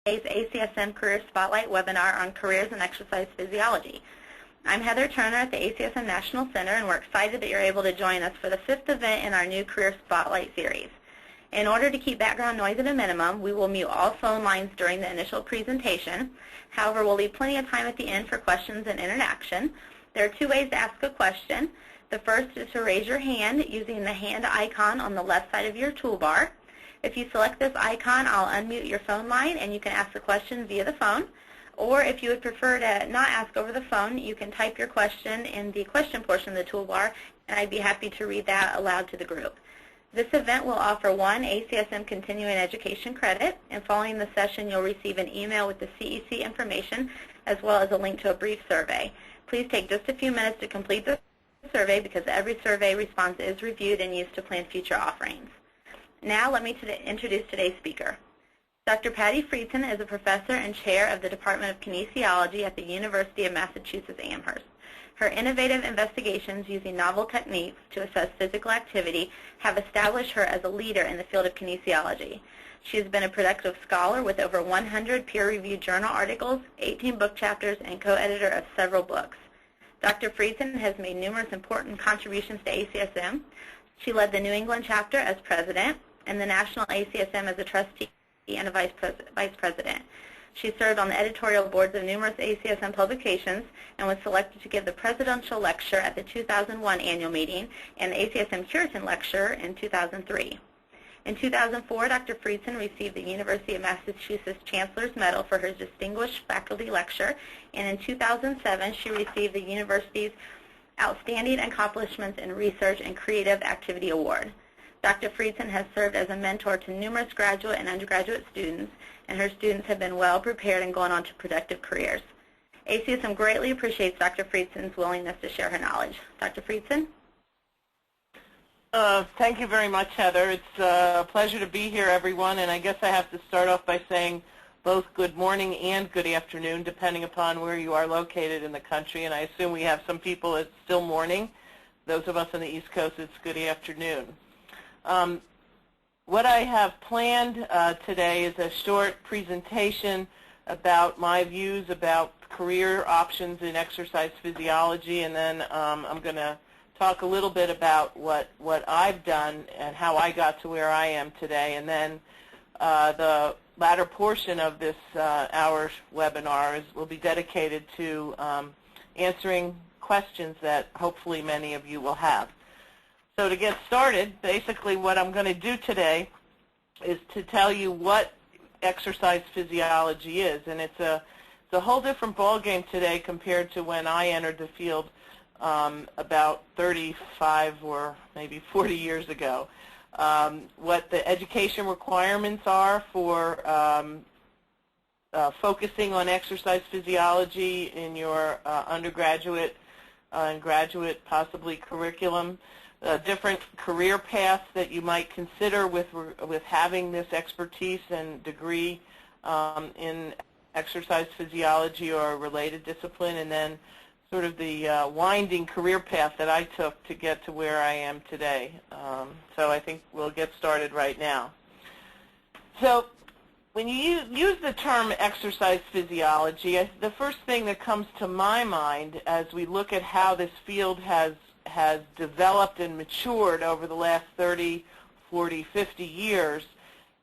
ACSM Career Spotlight webinar on careers in exercise physiology. I'm Heather Turner at the ACSM National Center, and we're excited that you're able to join us for the 5th event in our new Career Spotlight series. In order to keep background noise at a minimum, we will mute all phone lines during the initial presentation. However, we'll leave plenty of time at the end for questions and interaction. There are 2 ways to ask a question. The first is to raise your hand using the hand icon on the left side of your toolbar. If you select this icon, I'll unmute your phone line and you can ask the question via the phone. Or if you would prefer to not ask over the phone, you can type your question in the question portion of the toolbar, and I'd be happy to read that aloud to the group. This event will offer 1 ACSM Continuing Education credit, and following the session you'll receive an email with the CEC information as well as a link to a brief survey. Please take just a few minutes to complete the survey because every survey response is reviewed and used to plan future offerings. Now let me introduce today's speaker. Dr. Patty Friedson is a professor and chair of the Department of Kinesiology at the University of Massachusetts Amherst. Her innovative investigations using novel techniques to assess physical activity have established her as a leader in the field of kinesiology. She has been a productive scholar with over 100 peer-reviewed journal articles, 18 book chapters, and co-editor of several books. Dr. Friedson has made numerous important contributions to ACSM. She led the New England chapter as president and the National ACSM as a trustee and a vice president. She served on the editorial boards of numerous ACSM publications and was selected to give the presidential lecture at the 2001 annual meeting and the ACSM Curitin lecture in 2003. In 2004, Dr. Friedson received the University of Massachusetts Chancellor's Medal for her distinguished faculty lecture, and in 2007 she received the university's Outstanding Accomplishments in Research and Creative Activity Award. Dr. Friedson has served as a mentor to numerous graduate and undergraduate students, and her students have been well prepared and gone on to productive careers. ACSM greatly appreciates Dr. Friedson's willingness to share her knowledge. Dr. Friedson? Thank you very much, Heather. It's a pleasure to be here, everyone, and I guess I have to start off by saying both good morning and good afternoon, depending upon where you are located in the country, and I assume we have some people it's still morning. Those of us on the East Coast, it's good afternoon. What I have planned today is a short presentation about my views about career options in exercise physiology, and then I'm going to talk a little bit about what I've done and how I got to where I am today, and then the latter portion of this hour's webinar will be dedicated to answering questions that hopefully many of you will have. So to get started, basically what I'm going to do today is to tell you what exercise physiology is, and it's a whole different ballgame today compared to when I entered the field about 35 or maybe 40 years ago. What the education requirements are for focusing on exercise physiology in your undergraduate and graduate possibly curriculum, different career paths that you might consider with having this expertise and degree in exercise physiology or a related discipline, and then sort of the winding career path that I took to get to where I am today. So I think we'll get started right now. So when you use the term exercise physiology, the first thing that comes to my mind as we look at how this field has developed and matured over the last 30, 40, 50 years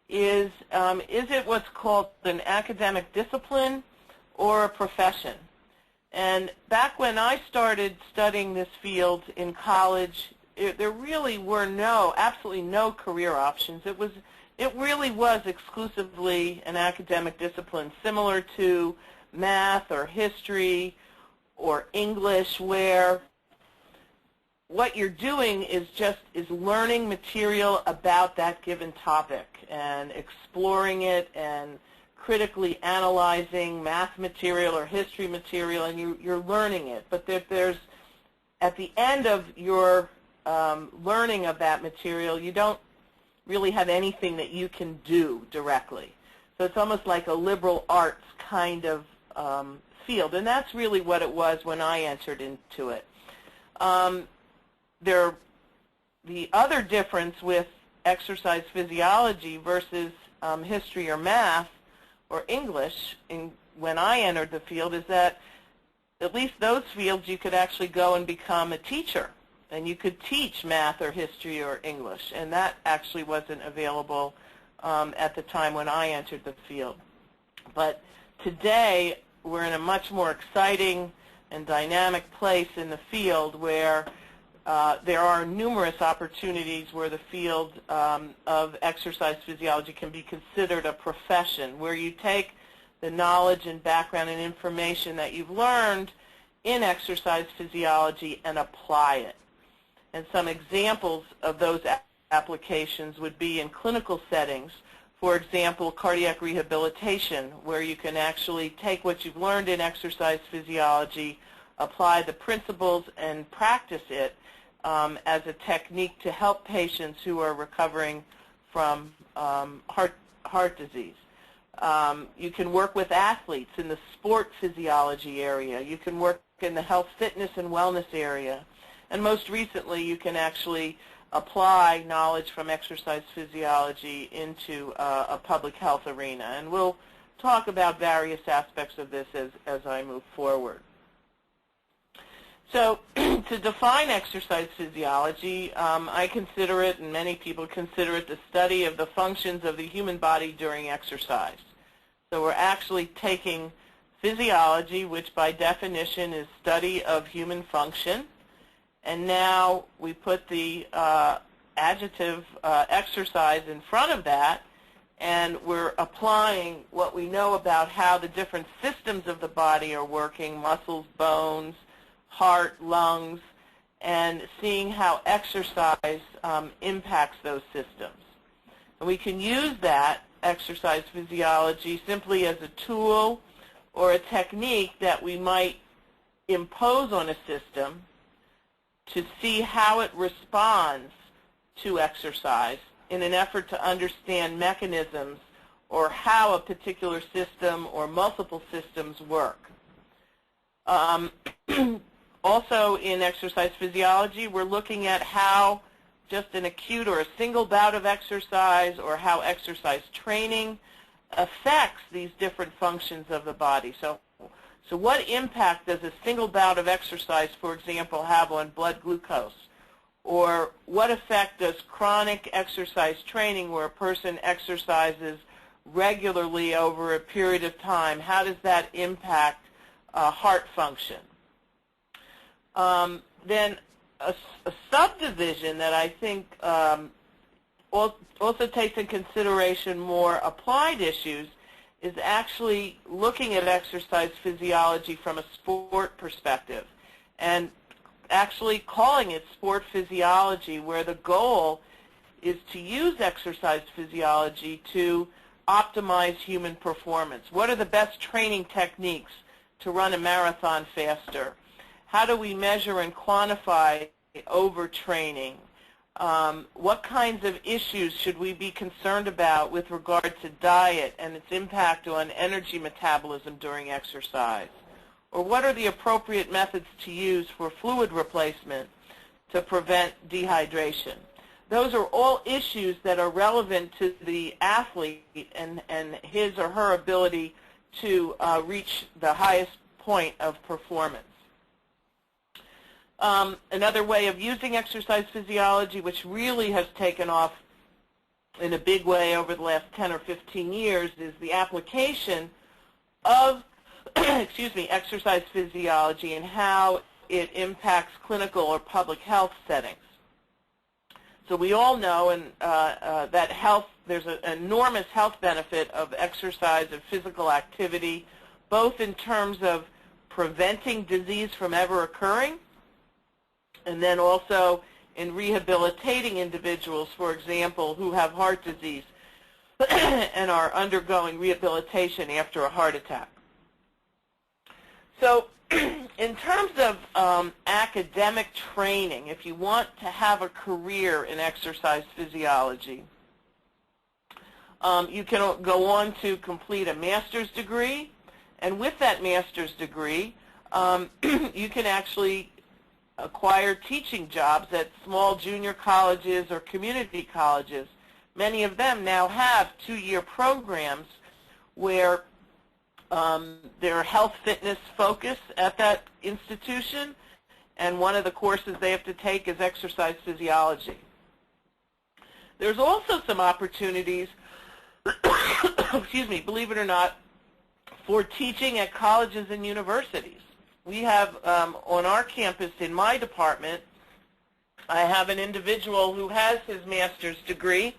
is it what's called an academic discipline or a profession? And back when I started studying this field in college, there really were absolutely no career options. It really was exclusively an academic discipline, similar to math or history or English, where what you're doing is learning material about that given topic and exploring it and critically analyzing math material or history material, and you're learning it. But there's at the end of your learning of that material, you don't really have anything that you can do directly. So it's almost like a liberal arts kind of field, and that's really what it was when I entered into it. The other difference with exercise physiology versus history or math or English when I entered the field is that at least those fields you could actually go and become a teacher, and you could teach math or history or English, and that actually wasn't available at the time when I entered the field. But today we're in a much more exciting and dynamic place in the field where there are numerous opportunities where the field of exercise physiology can be considered a profession, where you take the knowledge and background and information that you've learned in exercise physiology and apply it. And some examples of those applications would be in clinical settings. For example, cardiac rehabilitation, where you can actually take what you've learned in exercise physiology, apply the principles, and practice it as a technique to help patients who are recovering from heart disease. You can work with athletes in the sport physiology area. You can work in the health, fitness, and wellness area. And most recently, you can actually apply knowledge from exercise physiology into a public health arena. And we'll talk about various aspects of this as I move forward. So to define exercise physiology, I consider it, and many people consider it, the study of the functions of the human body during exercise. So we're actually taking physiology, which by definition is study of human function, and now we put the adjective exercise in front of that, and we're applying what we know about how the different systems of the body are working, muscles, bones, heart, lungs, and seeing how exercise impacts those systems. And we can use that exercise physiology simply as a tool or a technique that we might impose on a system to see how it responds to exercise in an effort to understand mechanisms or how a particular system or multiple systems work. Also in exercise physiology, we're looking at how just an acute or a single bout of exercise or how exercise training affects these different functions of the body. So what impact does a single bout of exercise, for example, have on blood glucose? Or what effect does chronic exercise training, where a person exercises regularly over a period of time, how does that impact heart function? Then a subdivision that I think also takes in consideration more applied issues is actually looking at exercise physiology from a sport perspective and actually calling it sport physiology, where the goal is to use exercise physiology to optimize human performance. What are the best training techniques to run a marathon faster? How do we measure and quantify overtraining? What kinds of issues should we be concerned about with regard to diet and its impact on energy metabolism during exercise? Or what are the appropriate methods to use for fluid replacement to prevent dehydration? Those are all issues that are relevant to the athlete and his or her ability to reach the highest point of performance. Another way of using exercise physiology, which really has taken off in a big way over the last 10 or 15 years, is the application of exercise physiology and how it impacts clinical or public health settings. So we all know that there's an enormous health benefit of exercise and physical activity, both in terms of preventing disease from ever occurring, and then also in rehabilitating individuals, for example, who have heart disease and are undergoing rehabilitation after a heart attack. So in terms of academic training, if you want to have a career in exercise physiology, you can go on to complete a master's degree, and with that master's degree, you can actually acquire teaching jobs at small junior colleges or community colleges. Many of them now have 2-year programs where they're health fitness focused at that institution, and one of the courses they have to take is exercise physiology. There's also some opportunities, excuse me, believe it or not, for teaching at colleges and universities. We have on our campus in my department, I have an individual who has his master's degree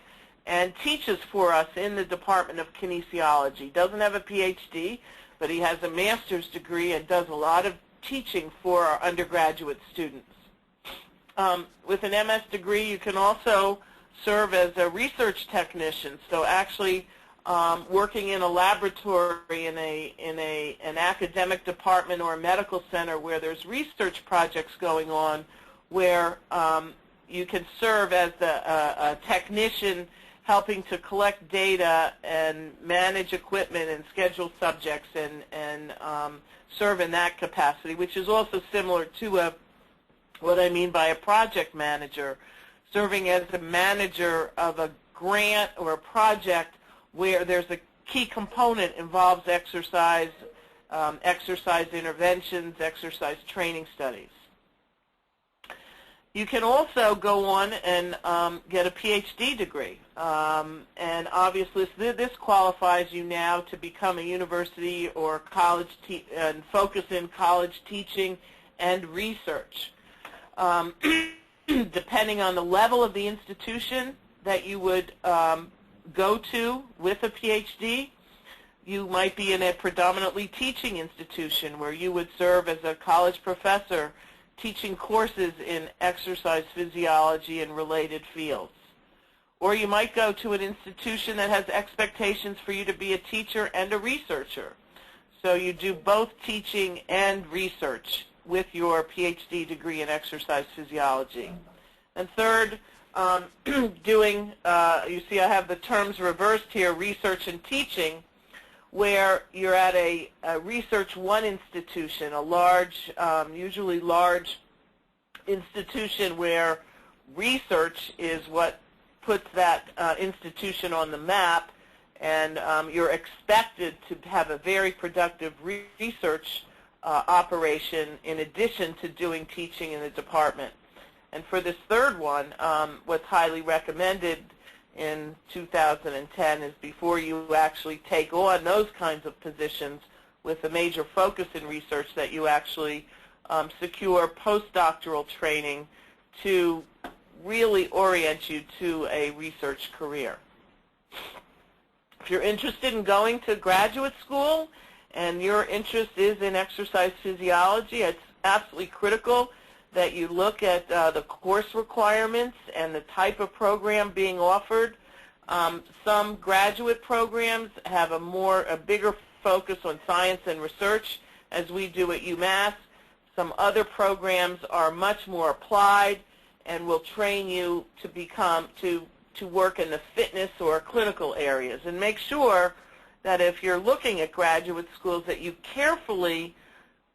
and teaches for us in the Department of Kinesiology. Doesn't have a PhD, but he has a master's degree and does a lot of teaching for our undergraduate students. With an MS degree, you can also serve as a research technician, so actually working in a laboratory in an academic department or a medical center where there's research projects going on, where you can serve as a technician helping to collect data and manage equipment and schedule subjects and serve in that capacity, which is also similar to what I mean by a project manager, serving as a manager of a grant or a project where there's a key component involves exercise, exercise interventions, exercise training studies. You can also go on and get a PhD degree, and obviously this qualifies you now to become a university or college and focus in college teaching and research. Depending on the level of the institution that you would go to with a PhD, you might be in a predominantly teaching institution where you would serve as a college professor teaching courses in exercise physiology and related fields. Or you might go to an institution that has expectations for you to be a teacher and a researcher. So you do both teaching and research with your PhD degree in exercise physiology. And third, doing, you see I have the terms reversed here, research and teaching, where you're at a Research One institution, a large, usually large institution where research is what puts that institution on the map, and you're expected to have a very productive research operation in addition to doing teaching in the department. And for this third one, what's highly recommended in 2010 is before you actually take on those kinds of positions with a major focus in research that you actually secure postdoctoral training to really orient you to a research career. If you're interested in going to graduate school and your interest is in exercise physiology, it's absolutely critical that you look at the course requirements and the type of program being offered. Some graduate programs have a bigger focus on science and research, as we do at UMass. Some other programs are much more applied and will train you to work in the fitness or clinical areas. And make sure that if you're looking at graduate schools that you carefully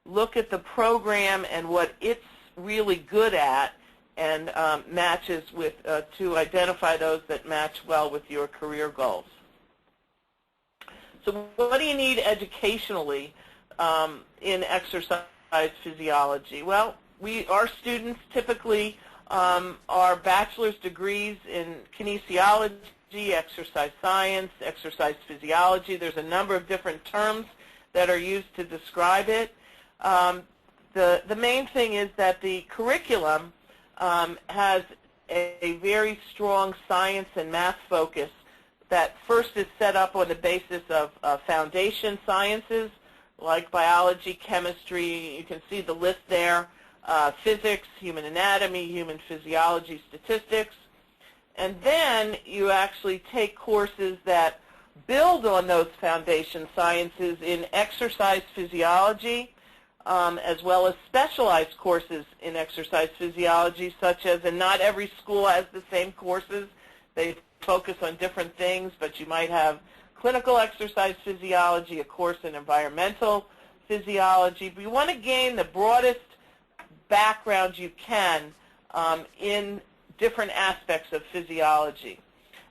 look at the program and what it's really good at and matches with, to identify those that match well with your career goals. So what do you need educationally in exercise physiology? Well, our students typically are bachelor's degrees in kinesiology, exercise science, exercise physiology. There's a number of different terms that are used to describe it. The main thing is that the curriculum has a very strong science and math focus that first is set up on the basis of foundation sciences like biology, chemistry, you can see the list there, physics, human anatomy, human physiology, statistics. And then you actually take courses that build on those foundation sciences in exercise physiology, as well as specialized courses in exercise physiology, such as, and not every school has the same courses. They focus on different things, but you might have clinical exercise physiology, a course in environmental physiology. But you want to gain the broadest background you can in different aspects of physiology.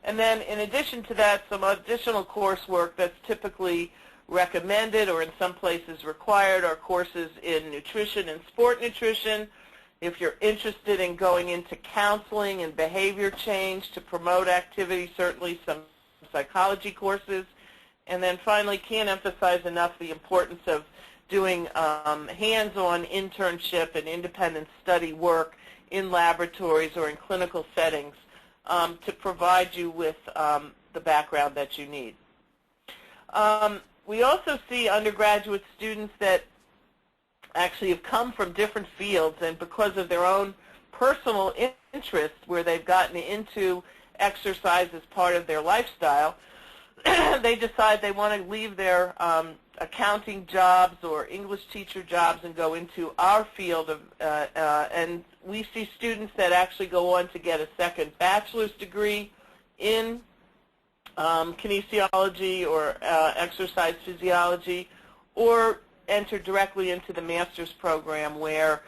And then in addition to that, some additional coursework that's typically recommended or in some places required are courses in nutrition and sport nutrition. If you're interested in going into counseling and behavior change to promote activity, certainly some psychology courses. And then finally, can't emphasize enough the importance of doing hands-on internship and independent study work in laboratories or in clinical settings to provide you with the background that you need. We also see undergraduate students that actually have come from different fields, and because of their own personal interest where they've gotten into exercise as part of their lifestyle, they decide they want to leave their accounting jobs or English teacher jobs and go into our field of, and we see students that actually go on to get a second bachelor's degree in kinesiology or exercise physiology, or enter directly into the master's program where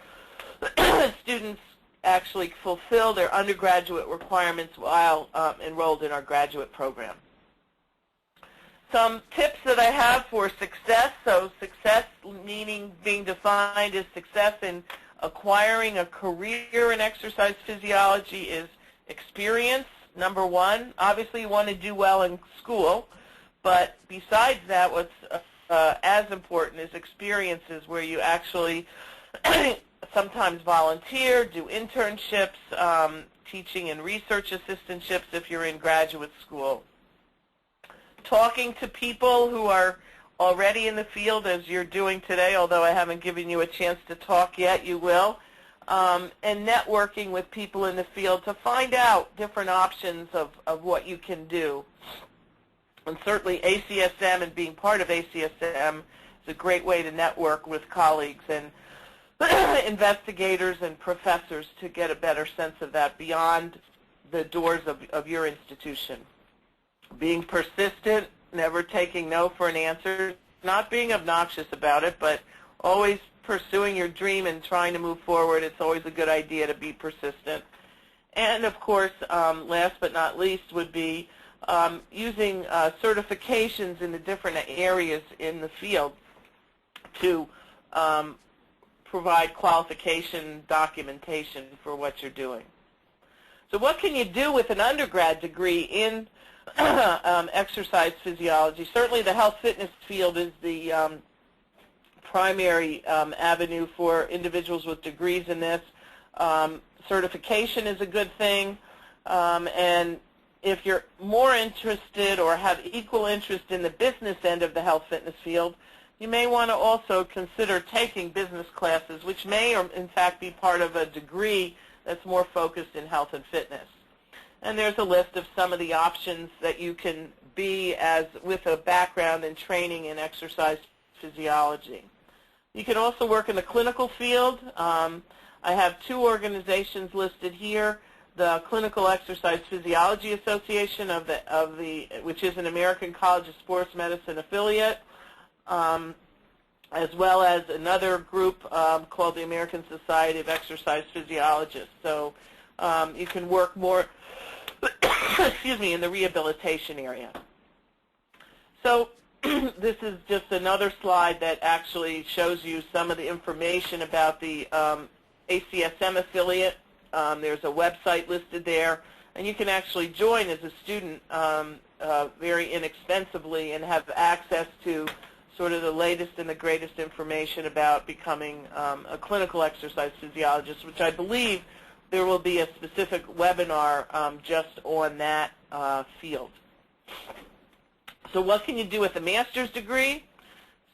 students actually fulfill their undergraduate requirements while enrolled in our graduate program. Some tips that I have for success. So success meaning being defined as success in acquiring a career in exercise physiology is experience, number one. Obviously you want to do well in school, but besides that, what's as important is experiences where you actually sometimes volunteer, do internships, teaching and research assistantships if you're in graduate school. Talking to people who are already in the field as you're doing today, although I haven't given you a chance to talk yet, you will, and networking with people in the field to find out different options of what you can do. And certainly ACSM and being part of ACSM is a great way to network with colleagues and investigators and professors to get a better sense of that beyond the doors of your institution. Being persistent, never taking no for an answer, not being obnoxious about it, but always pursuing your dream and trying to move forward. It's always a good idea to be persistent. And of course, last but not least would be using certifications in the different areas in the field to provide qualification documentation for what you're doing. So what can you do with an undergrad degree in exercise physiology? Certainly the health fitness field is the primary avenue for individuals with degrees in this. Certification is a good thing, and if you're more interested or have equal interest in the business end of the health fitness field, you may want to also consider taking business classes, which may or in fact be part of a degree that's more focused in health and fitness. And there's a list of some of the options that you can be as with a background and training in exercise physiology. You can also work in the clinical field. I have two organizations listed here. The Clinical Exercise Physiology Association which is an American College of Sports Medicine affiliate, as well as another group called the American Society of Exercise Physiologists. So you can work more excuse me, in the rehabilitation area. So this is just another slide that actually shows you some of the information about the ACSM affiliate. There's a website listed there, and you can actually join as a student very inexpensively and have access to sort of the latest and the greatest information about becoming a clinical exercise physiologist, which I believe there will be a specific webinar just on that field. So what can you do with a master's degree?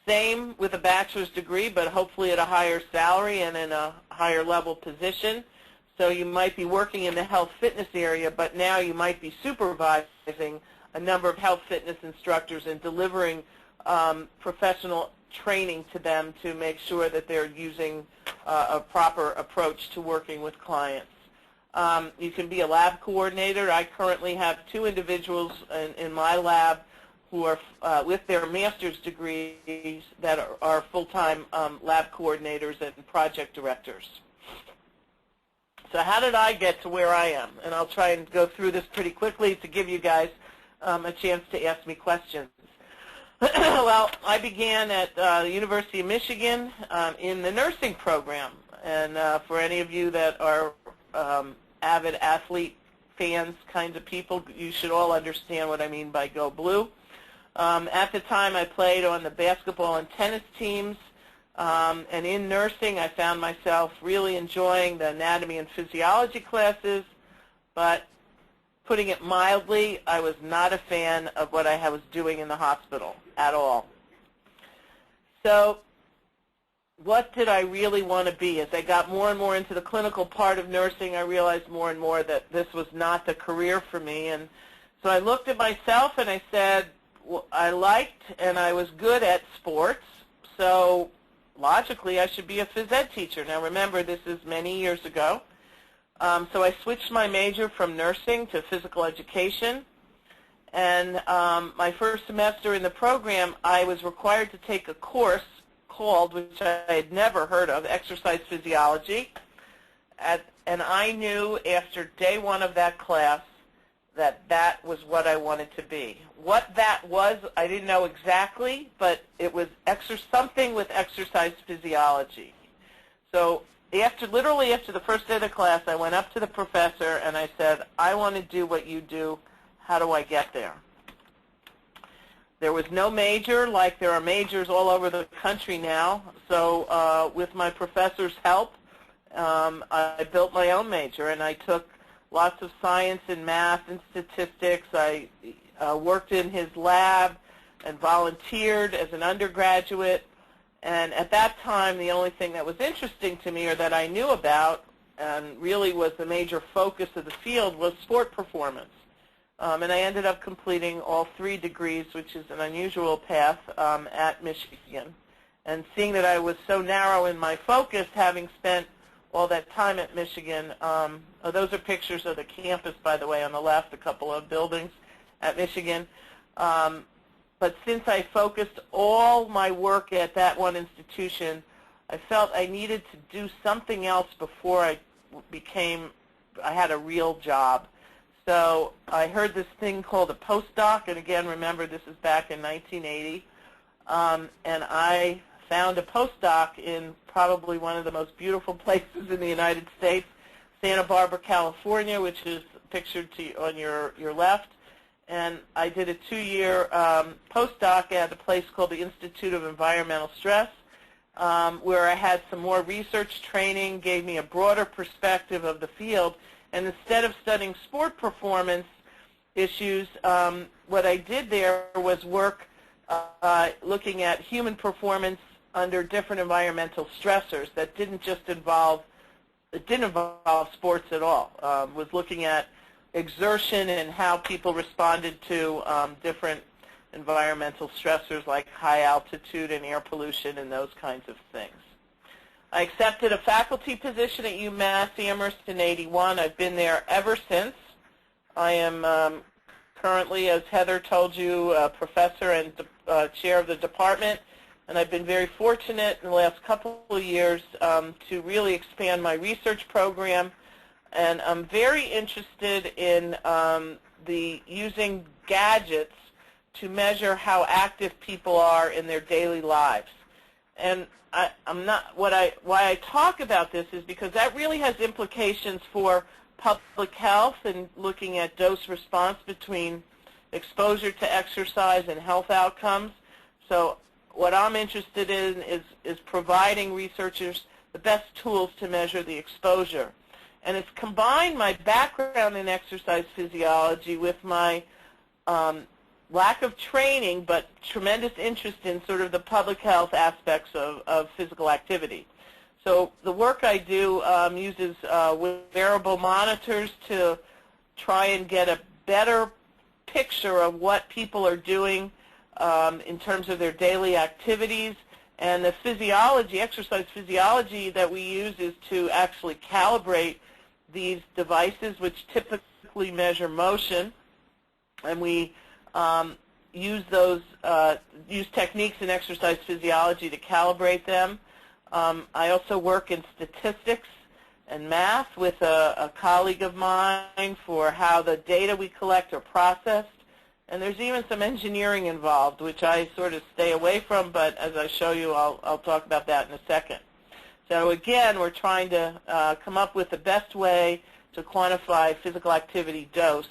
Same with a bachelor's degree, but hopefully at a higher salary and in a higher level position. So you might be working in the health fitness area, but now you might be supervising a number of health fitness instructors and delivering professional training to them to make sure that they're using a proper approach to working with clients. You can be a lab coordinator. I currently have two individuals in my lab who are with their master's degrees that are full-time lab coordinators and project directors. So how did I get to where I am? And I'll try and go through this pretty quickly to give you guys a chance to ask me questions. Well, I began at the University of Michigan in the nursing program. And for any of you that are avid athlete fans kinds of people, you should all understand what I mean by Go Blue. At the time, I played on the basketball and tennis teams. And in nursing, I found myself really enjoying the anatomy and physiology classes, but putting it mildly, I was not a fan of what I was doing in the hospital at all. So what did I really want to be? As I got more and more into the clinical part of nursing, I realized more and more that this was not the career for me. And so I looked at myself and I said, well, I liked and I was good at sports, so logically I should be a phys ed teacher. Now remember, this is many years ago. So I switched my major from nursing to physical education. And my first semester in the program, I was required to take a course called, which I had never heard of, exercise physiology. And I knew after day one of that class that that was what I wanted to be. What that was, I didn't know exactly, but it was something with exercise physiology. So literally after the first day of the class, I went up to the professor and I said, I want to do what you do. How do I get there? There was no major like there are majors all over the country now. So with my professor's help, I built my own major, and I took lots of science and math and statistics. I worked in his lab and volunteered as an undergraduate. And at that time, the only thing that was interesting to me or that I knew about and really was the major focus of the field was sport performance. And I ended up completing all 3 degrees, which is an unusual path, at Michigan. And seeing that I was so narrow in my focus, having spent all that time at Michigan, those are pictures of the campus, by the way, on the left, a couple of buildings at Michigan. But since I focused all my work at that one institution, I felt I needed to do something else before I had a real job. So I heard this thing called a postdoc, and again, remember, this is back in 1980, and I found a postdoc in probably one of the most beautiful places in the United States, Santa Barbara, California, which is pictured on your left. And I did a 2-year postdoc at a place called the Institute of Environmental Stress, where I had some more research training, gave me a broader perspective of the field. And instead of studying sport performance issues, what I did there was work looking at human performance under different environmental stressors that didn't involve sports at all. Was looking at exertion and how people responded to different environmental stressors like high altitude and air pollution and those kinds of things. I accepted a faculty position at UMass Amherst in '81. I've been there ever since. I am currently, as Heather told you, a professor and chair of the department, and I've been very fortunate in the last couple of years to really expand my research program. And I'm very interested in using gadgets to measure how active people are in their daily lives. And why I talk about this is because that really has implications for public health and looking at dose response between exposure to exercise and health outcomes. So what I'm interested in is providing researchers the best tools to measure the exposure. And it's combined my background in exercise physiology with my lack of training but tremendous interest in sort of the public health aspects of physical activity. So the work I do uses wearable monitors to try and get a better picture of what people are doing in terms of their daily activities. And the physiology, exercise physiology that we use is to actually calibrate these devices, which typically measure motion. And we use techniques in exercise physiology to calibrate them. I also work in statistics and math with a colleague of mine for how the data we collect are processed. And there's even some engineering involved, which I sort of stay away from, but as I show you, I'll talk about that in a second. So again, we're trying to come up with the best way to quantify physical activity dose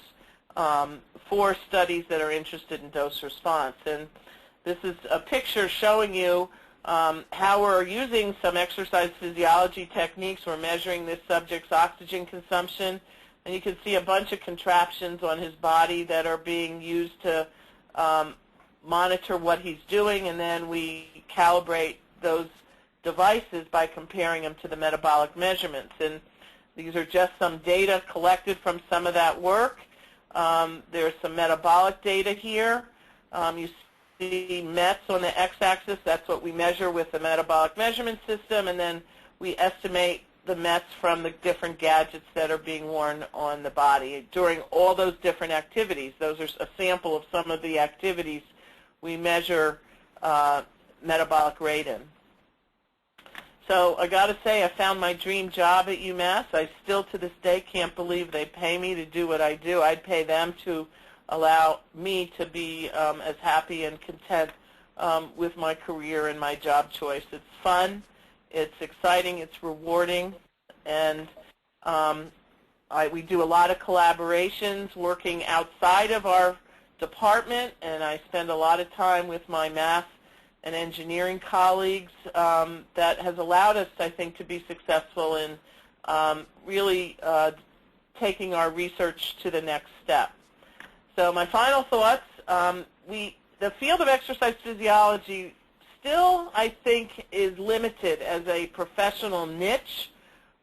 for studies that are interested in dose response. And this is a picture showing you how we're using some exercise physiology techniques. We're measuring this subject's oxygen consumption, and you can see a bunch of contraptions on his body that are being used to monitor what he's doing, and then we calibrate those devices by comparing them to the metabolic measurements. And these are just some data collected from some of that work. There's some metabolic data here. You see METs on the x-axis. That's what we measure with the metabolic measurement system, and then we estimate the METs from the different gadgets that are being worn on the body during all those different activities. Those are a sample of some of the activities we measure metabolic rate in. So I got to say, I found my dream job at UMass. I still to this day can't believe they pay me to do what I do. I'd pay them to allow me to be as happy and content with my career and my job choice. It's fun, it's exciting, it's rewarding, and we do a lot of collaborations working outside of our department, and I spend a lot of time with my math and engineering colleagues that has allowed us, I think, to be successful in really taking our research to the next step. So my final thoughts, the field of exercise physiology still, I think, is limited as a professional niche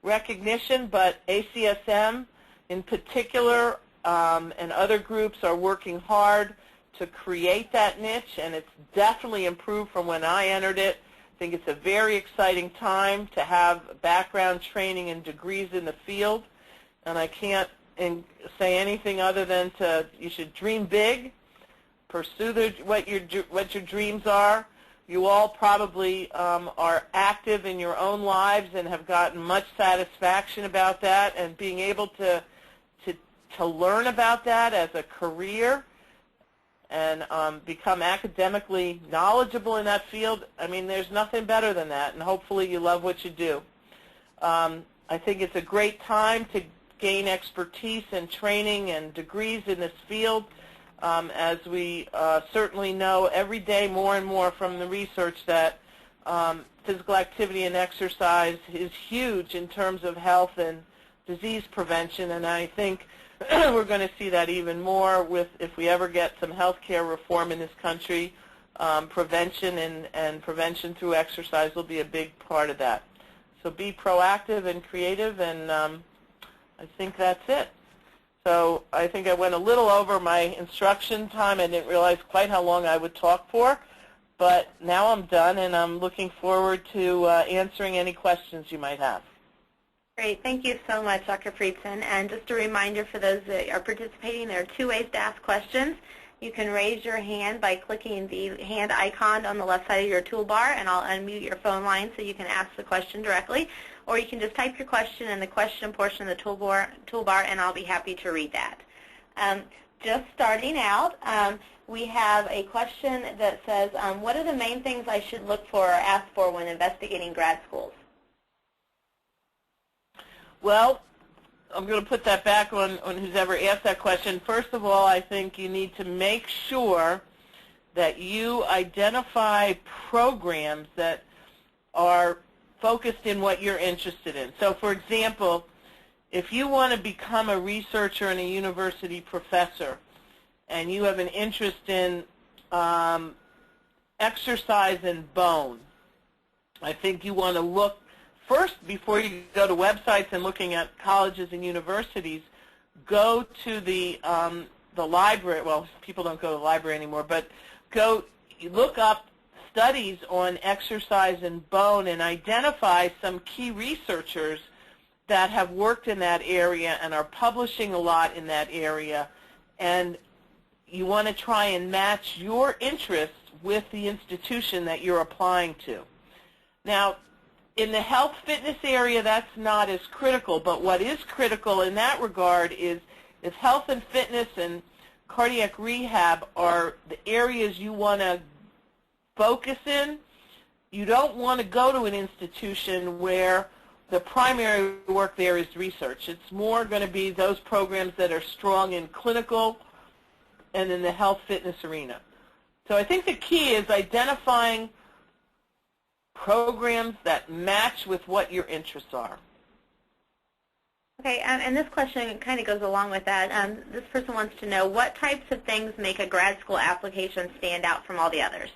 recognition, but ACSM in particular and other groups are working hard to create that niche, and it's definitely improved from when I entered it. I think it's a very exciting time to have background training and degrees in the field, and I can't say anything other than you should dream big, pursue what your dreams are. You all probably are active in your own lives and have gotten much satisfaction about that, and being able to learn about that as a career and become academically knowledgeable in that field. I mean, there's nothing better than that, and hopefully you love what you do. I think it's a great time to gain expertise and training and degrees in this field, as we certainly know every day more and more from the research that physical activity and exercise is huge in terms of health and disease prevention, and I think we're going to see that even more if we ever get some health care reform in this country. Prevention and prevention through exercise will be a big part of that. So be proactive and creative, and I think that's it. So I think I went a little over my instruction time. I didn't realize quite how long I would talk for, but now I'm done, and I'm looking forward to answering any questions you might have. Great. Thank you so much, Dr. Friedson. And just a reminder for those that are participating, there are two ways to ask questions. You can raise your hand by clicking the hand icon on the left side of your toolbar, and I'll unmute your phone line so you can ask the question directly. Or you can just type your question in the question portion of the toolbar, and I'll be happy to read that. Just starting out, we have a question that says, what are the main things I should look for or ask for when investigating grad schools? Well, I'm going to put that back on who's ever asked that question. First of all, I think you need to make sure that you identify programs that are focused in what you're interested in. So, for example, if you want to become a researcher and a university professor, and you have an interest in exercise and bone, I think you want to look first, before you go to websites and looking at colleges and universities, go to the library. Well, people don't go to the library anymore, but look up studies on exercise and bone and identify some key researchers that have worked in that area and are publishing a lot in that area. And you want to try and match your interests with the institution that you're applying to. Now, in the health fitness area, that's not as critical, but what is critical in that regard is if health and fitness and cardiac rehab are the areas you want to focus in, you don't want to go to an institution where the primary work there is research. It's more going to be those programs that are strong in clinical and in the health fitness arena. So I think the key is identifying programs that match with what your interests are. Okay, and this question kind of goes along with that. This person wants to know what types of things make a grad school application stand out from all the others?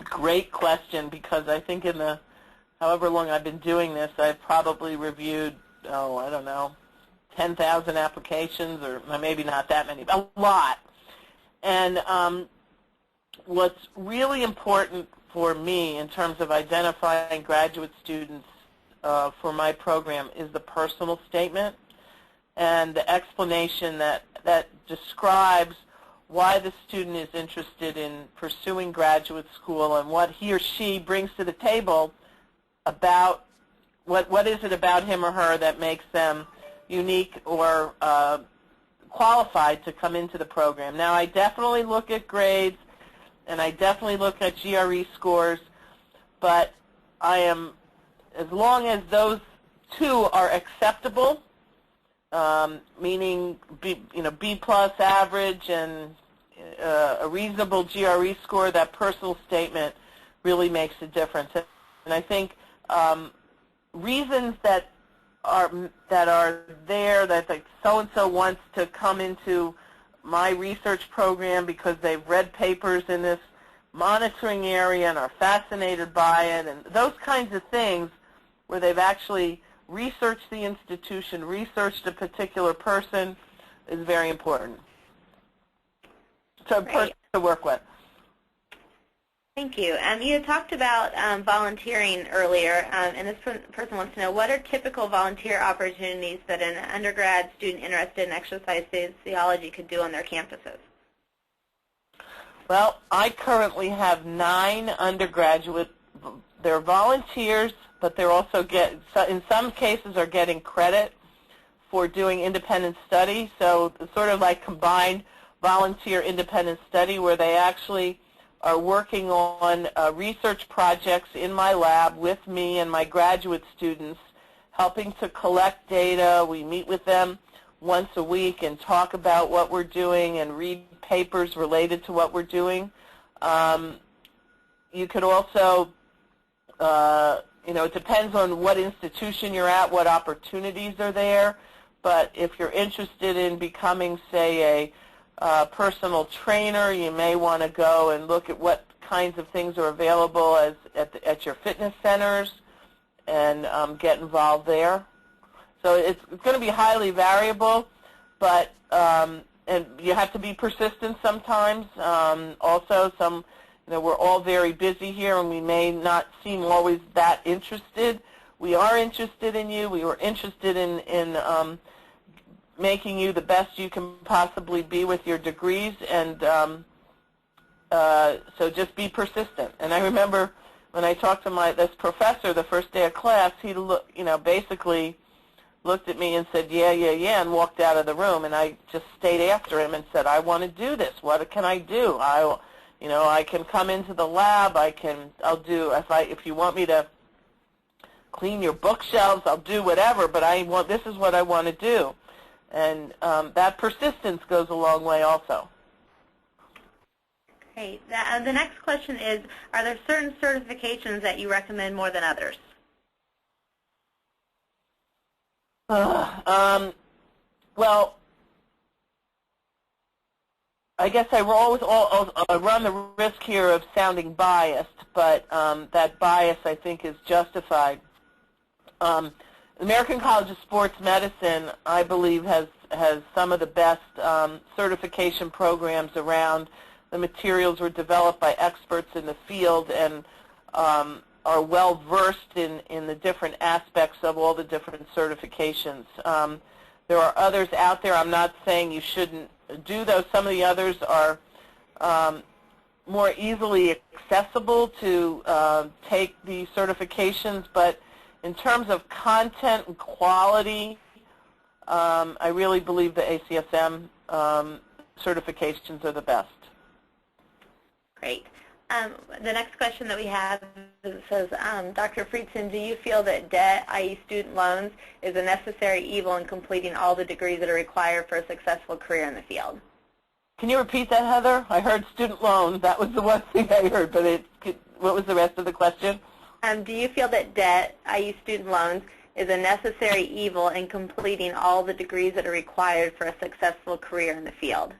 Great question, because I think in the however long I've been doing this, I've probably reviewed, I don't know, 10,000 applications, or maybe not that many, but a lot. And what's really important for me in terms of identifying graduate students for my program is the personal statement and the explanation that describes why the student is interested in pursuing graduate school and what he or she brings to the table about what is it about him or her that makes them unique or qualified to come into the program. Now, I definitely look at grades and I definitely look at GRE scores, but I am, as long as those two are acceptable, meaning B plus average and a reasonable GRE score, that personal statement really makes a difference. And I think reasons that are there, that like so-and-so wants to come into my research program because they've read papers in this monitoring area and are fascinated by it, and those kinds of things where they've actually researched the institution, researched a particular person, is very important. So a person to work with. Thank you. You talked about volunteering earlier, and this person wants to know, what are typical volunteer opportunities that an undergrad student interested in exercise physiology could do on their campuses? Well, I currently have 9 undergraduate. They're volunteers, but they're also in some cases are getting credit for doing independent study. So it's sort of like combined volunteer independent study where they actually are working on research projects in my lab with me and my graduate students, helping to collect data. We meet with them once a week and talk about what we're doing and read papers related to what we're doing. You could also, it depends on what institution you're at, what opportunities are there, but if you're interested in becoming, say, a personal trainer, you may want to go and look at what kinds of things are available at your fitness centers and get involved there. So it's going to be highly variable, but and you have to be persistent sometimes. Also, we're all very busy here, and we may not seem always that interested. We are interested in you. We were interested in making you the best you can possibly be with your degrees, and so just be persistent. And I remember when I talked to this professor the first day of class, he basically looked at me and said, yeah, and walked out of the room, and I just stayed after him and said, I want to do this. What can I do? I can come into the lab. I'll do, if you want me to clean your bookshelves, I'll do whatever, but this is what I want to do. And that persistence goes a long way also. Great. The next question is, are there certain certifications that you recommend more than others? Well, I guess I always run the risk here of sounding biased, but that bias, I think, is justified. American College of Sports Medicine, I believe, has some of the best certification programs around. The materials were developed by experts in the field and are well versed in the different aspects of all the different certifications. There are others out there. I'm not saying you shouldn't do those. Some of the others are more easily accessible to take the certifications, but in terms of content and quality, I really believe the ACSM certifications are the best. Great. The next question that we have says, Dr. Friedson, do you feel that debt, i.e. student loans, is a necessary evil in completing all the degrees that are required for a successful career in the field? Can you repeat that, Heather? I heard student loan. That was the one thing I heard, but what was the rest of the question? Do you feel that debt, i.e. student loans, is a necessary evil in completing all the degrees that are required for a successful career in the field?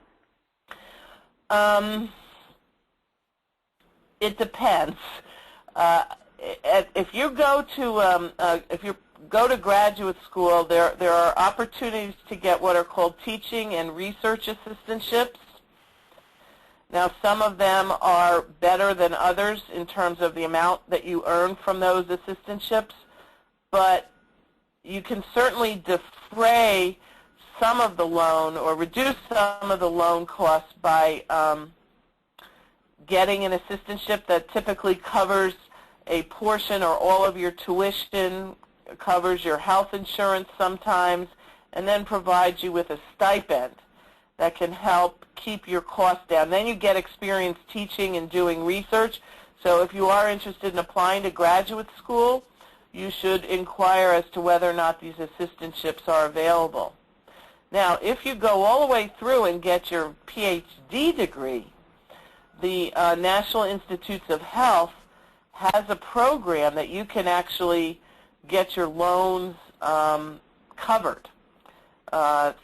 It depends. If you go to graduate school, there are opportunities to get what are called teaching and research assistantships. Now, some of them are better than others in terms of the amount that you earn from those assistantships, but you can certainly defray some of the loan or reduce some of the loan costs by getting an assistantship that typically covers a portion or all of your tuition, covers your health insurance sometimes, and then provides you with a stipend that can help keep your costs down. Then you get experience teaching and doing research. So if you are interested in applying to graduate school, you should inquire as to whether or not these assistantships are available. Now, if you go all the way through and get your PhD degree, the National Institutes of Health has a program that you can actually get your loans covered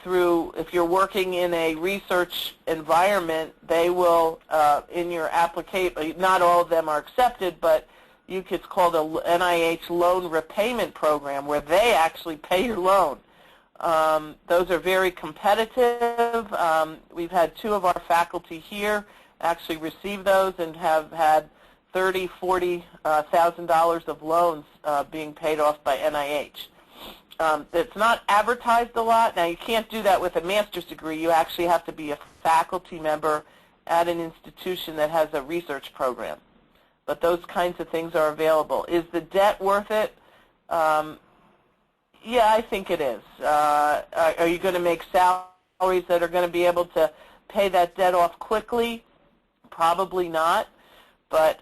through, if you're working in a research environment, they will, in your application, not all of them are accepted, but it's called a NIH loan repayment program where they actually pay your loan. Those are very competitive. We've had 2 of our faculty here actually receive those and have had $30,000, $40,000 of loans being paid off by NIH. It's not advertised a lot. Now, you can't do that with a master's degree. You actually have to be a faculty member at an institution that has a research program. But those kinds of things are available. Is the debt worth it? Yeah, I think it is. Are you going to make salaries that are going to be able to pay that debt off quickly? Probably not. But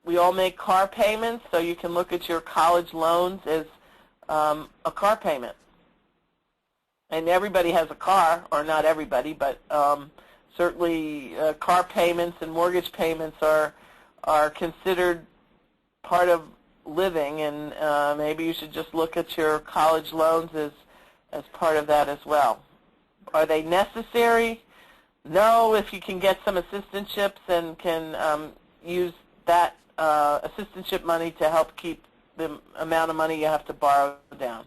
we all make car payments, so you can look at your college loans as a car payment. And everybody has a car, or not everybody, but certainly car payments and mortgage payments are considered part of living, and maybe you should just look at your college loans as part of that as well. Are they necessary? No, if you can get some assistantships and can use that assistantship money to help keep the amount of money you have to borrow down.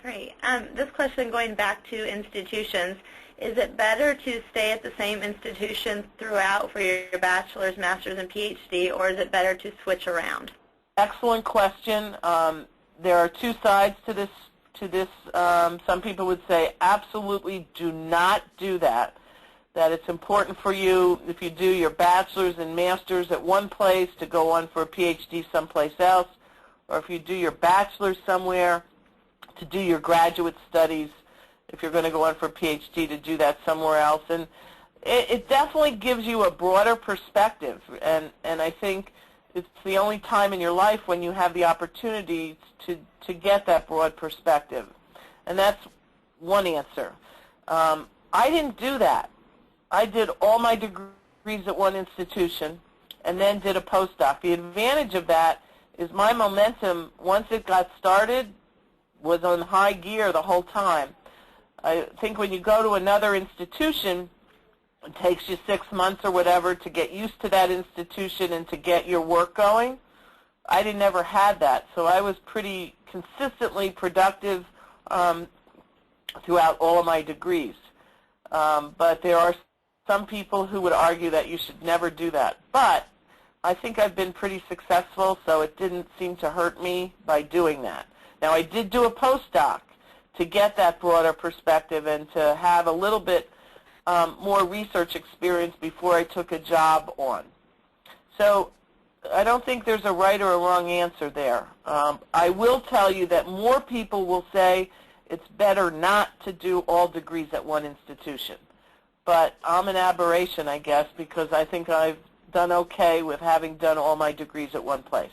Great. This question, going back to institutions, is it better to stay at the same institution throughout for your bachelor's, master's, and PhD, or is it better to switch around? Excellent question. There are 2 sides to this. Some people would say absolutely do not do that. That it's important for you, if you do your bachelor's and master's at one place, to go on for a PhD someplace else, or if you do your bachelor's somewhere, to do your graduate studies, if you're going to go on for a PhD, to do that somewhere else. And it definitely gives you a broader perspective, and I think it's the only time in your life when you have the opportunity to get that broad perspective. And that's one answer. I didn't do that. I did all my degrees at one institution and then did a postdoc. The advantage of that is my momentum, once it got started, was on high gear the whole time. I think when you go to another institution, it takes you 6 months or whatever to get used to that institution and to get your work going. I never had that, so I was pretty consistently productive throughout all of my degrees. But there are some people who would argue that you should never do that. But I think I've been pretty successful, so it didn't seem to hurt me by doing that. Now, I did do a postdoc to get that broader perspective and to have a little bit more research experience before I took a job on. So I don't think there's a right or a wrong answer there. I will tell you that more people will say it's better not to do all degrees at one institution. But I'm an aberration, I guess, because I think I've done okay with having done all my degrees at one place.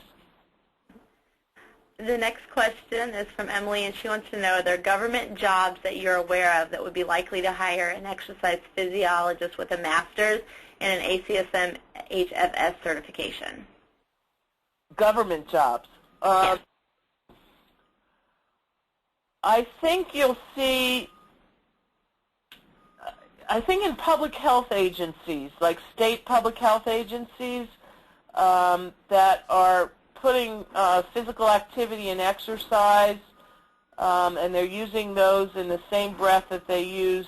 The next question is from Emily, and she wants to know, are there government jobs that you're aware of that would be likely to hire an exercise physiologist with a master's and an ACSM HFS certification? Government jobs. Yes. I think you'll see, I think in public health agencies, like state public health agencies that are putting physical activity and exercise, and they're using those in the same breath that they use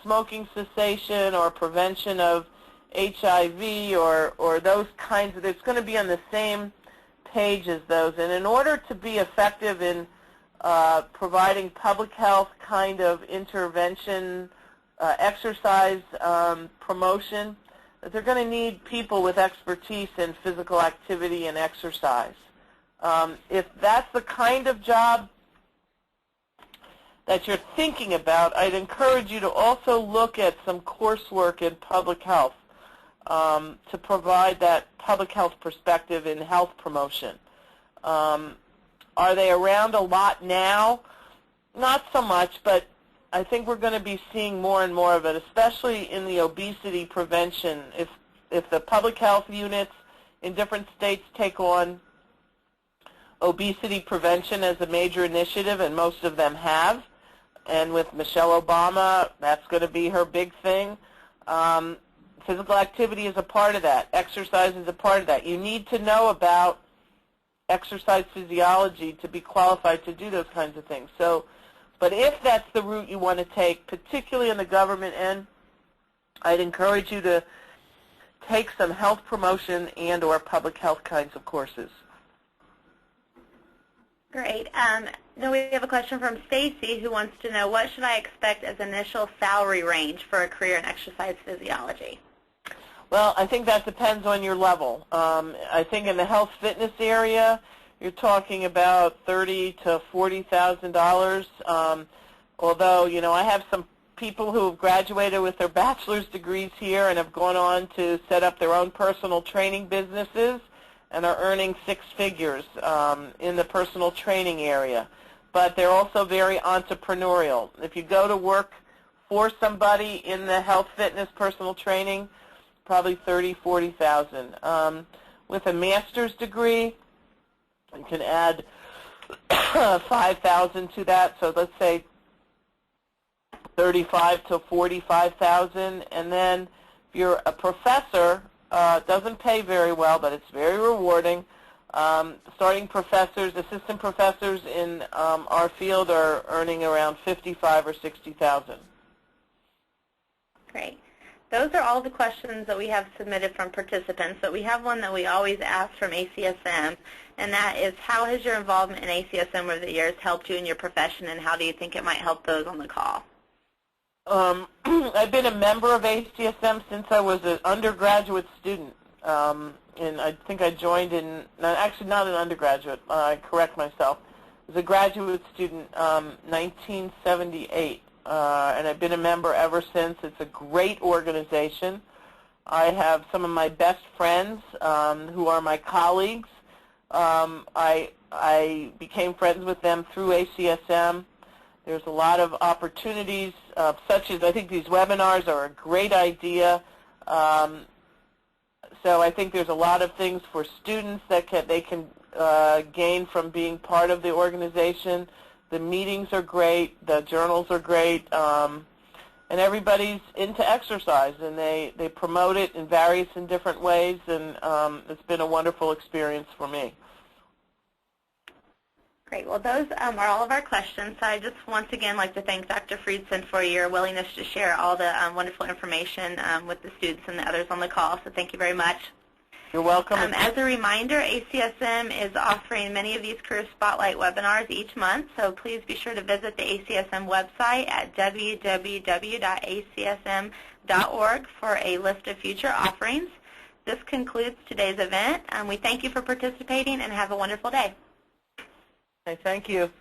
smoking cessation or prevention of HIV or those kinds of, it's going to be on the same page as those. And in order to be effective in providing public health kind of intervention, exercise promotion, that they're going to need people with expertise in physical activity and exercise. If that's the kind of job that you're thinking about, I'd encourage you to also look at some coursework in public health to provide that public health perspective in health promotion. Are they around a lot now? Not so much, but I think we're going to be seeing more and more of it, especially in the obesity prevention. If the public health units in different states take on obesity prevention as a major initiative, and most of them have, and with Michelle Obama, that's going to be her big thing. Physical activity is a part of that. Exercise is a part of that. You need to know about exercise physiology to be qualified to do those kinds of things. So, but if that's the route you want to take, particularly in the government end, I'd encourage you to take some health promotion and or public health kinds of courses. Great. Then we have a question from Stacy, who wants to know, what should I expect as initial salary range for a career in exercise physiology? Well, I think that depends on your level. I think in the health fitness area, you're talking about $30,000 to $40,000. Although, you know, I have some people who have graduated with their bachelor's degrees here and have gone on to set up their own personal training businesses and are earning six figures in the personal training area. But they're also very entrepreneurial. If you go to work for somebody in the health, fitness, personal training, probably $30,000, $40,000. With a master's degree, you can add $5,000 to that. So let's say $35,000 to $45,000. And then if you're a professor, it doesn't pay very well, but it's very rewarding. Starting professors, assistant professors in our field are earning around $55,000 or $60,000. Great. Those are all the questions that we have submitted from participants, but we have one that we always ask from ACSM, and that is, how has your involvement in ACSM over the years helped you in your profession, and how do you think it might help those on the call? I've been a member of ACSM since I was an undergraduate student, and I think I joined in, actually not an undergraduate, I correct myself, I was a graduate student, 1978. And I've been a member ever since. It's a great organization. I have some of my best friends who are my colleagues. I became friends with them through ACSM. There's a lot of opportunities, such as I think these webinars are a great idea. So I think there's a lot of things for students that they can gain from being part of the organization. The meetings are great, the journals are great, and everybody's into exercise, and they promote it in various and different ways, and it's been a wonderful experience for me. Great. Well, those are all of our questions. So I just once again like to thank Dr. Friedson for your willingness to share all the wonderful information with the students and the others on the call. So thank you very much. You're welcome. As a reminder, ACSM is offering many of these Career Spotlight webinars each month, so please be sure to visit the ACSM website at www.acsm.org for a list of future offerings. This concludes today's event. We thank you for participating and have a wonderful day. Okay, thank you.